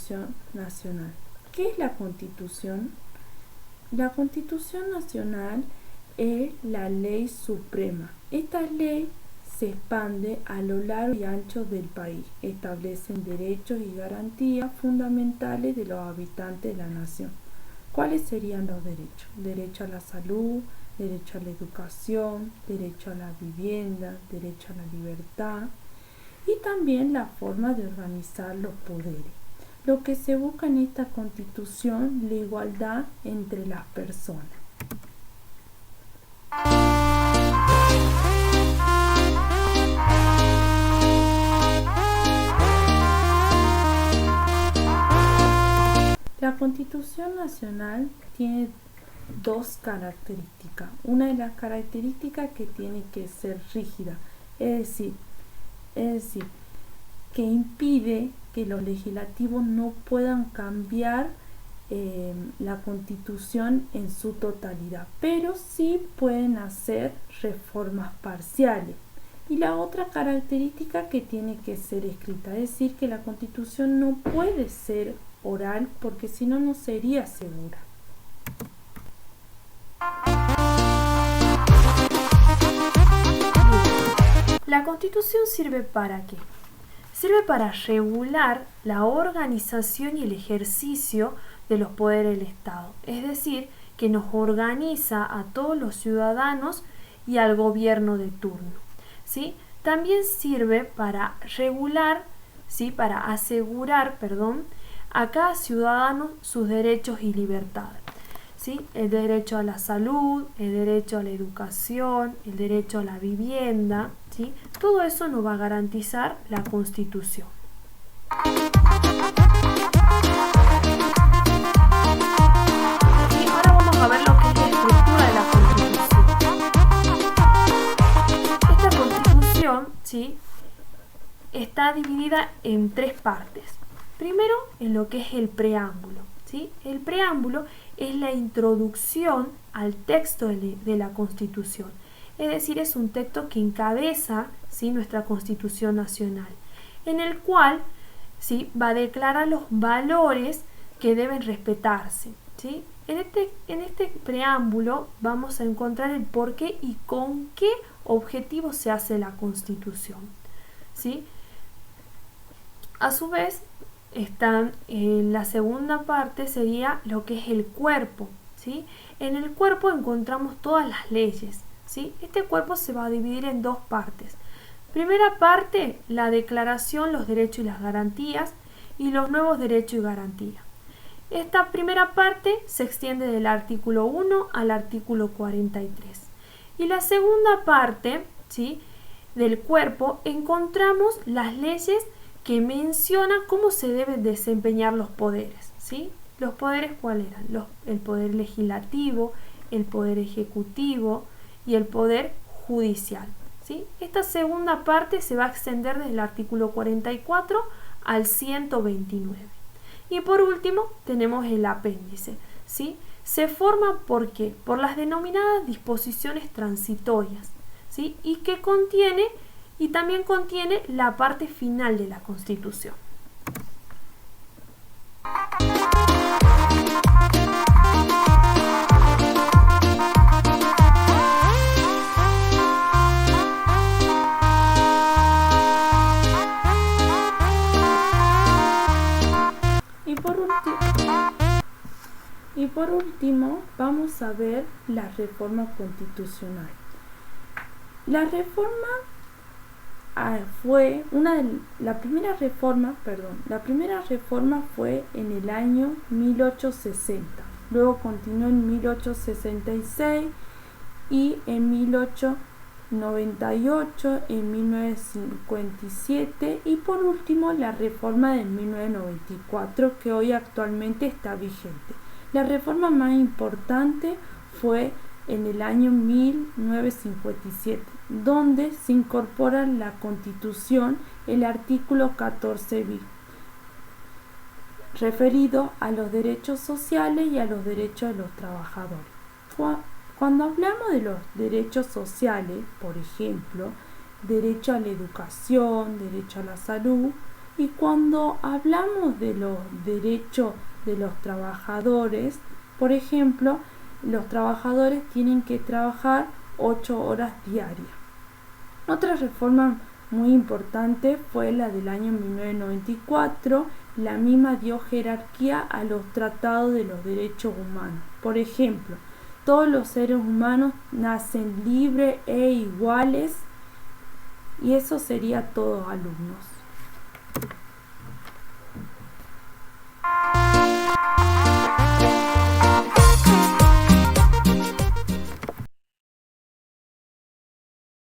Constitución Nacional. ¿Qué es la Constitución? La Constitución Nacional es la ley suprema. Esta ley se expande a lo largo y ancho del país. Establecen derechos y garantías fundamentales de los habitantes de la nación. ¿Cuáles serían los derechos? Derecho a la salud, derecho a la educación, derecho a la vivienda, derecho a la libertad y también la forma de organizar los poderes. Lo que se busca en esta Constitución, la igualdad entre las personas. La Constitución Nacional tiene dos características. Una de las características que tiene que ser rígida, es decir, que impide que los legislativos no puedan cambiar la Constitución en su totalidad, pero sí pueden hacer reformas parciales. Y la otra característica que tiene que ser escrita, es decir, que la Constitución no puede ser oral porque si no, no sería segura. La Constitución sirve ¿para qué? Sirve para regular la organización y el ejercicio de los poderes del Estado, es decir, que nos organiza a todos los ciudadanos y al gobierno de turno, ¿sí? También sirve para regular, ¿sí? Para asegurar, a cada ciudadano sus derechos y libertades, ¿sí? El derecho a la salud, el derecho a la educación, el derecho a la vivienda, ¿sí? Todo eso nos va a garantizar la Constitución. Y ahora vamos a ver lo que es la estructura de la Constitución. Esta Constitución, ¿sí? Está dividida en tres partes. Primero, en lo que es el preámbulo, ¿sí? El preámbulo es la introducción al texto de la Constitución. Es decir, es un texto que encabeza, ¿sí? Nuestra Constitución Nacional, en el cual, ¿sí? Va a declarar los valores que deben respetarse, ¿sí? En este preámbulo vamos a encontrar el por qué y con qué objetivo se hace la Constitución, ¿sí? A su vez, están en la segunda parte sería lo que es el cuerpo, ¿sí? En el cuerpo encontramos todas las leyes, ¿sí? Este cuerpo se va a dividir en dos partes. Primera parte, la declaración, los derechos y las garantías y los nuevos derechos y garantías. Esta primera parte se extiende del artículo 1 al artículo 43. Y la segunda parte, ¿sí? Del cuerpo encontramos las leyes que menciona cómo se deben desempeñar los poderes, ¿sí? ¿Los poderes cuáles eran? El poder legislativo, el poder ejecutivo y el poder judicial, ¿sí? Esta segunda parte se va a extender desde el artículo 44 al 129. Y por último tenemos el apéndice, ¿sí? Se forma ¿por qué? Por las denominadas disposiciones transitorias, ¿sí? Y que contiene y también contiene la parte final de la Constitución. Y por último, vamos a ver la reforma constitucional. La reforma la primera reforma fue en el año 1860, luego continuó en 1866 y en 1898, en 1957 y por último la reforma de 1994 que hoy actualmente está vigente. La reforma más importante fue en el año 1957, donde se incorpora en la Constitución el artículo 14 bis, referido a los derechos sociales y a los derechos de los trabajadores. Cuando hablamos de los derechos sociales, por ejemplo, derecho a la educación, derecho a la salud, Y cuando hablamos de los derechos de los trabajadores, por ejemplo, los trabajadores tienen que trabajar 8 horas diarias. Otra reforma muy importante fue la del año 1994. La misma dio jerarquía a los tratados de los derechos humanos. Por ejemplo, todos los seres humanos nacen libres e iguales, y eso sería todos alumnos.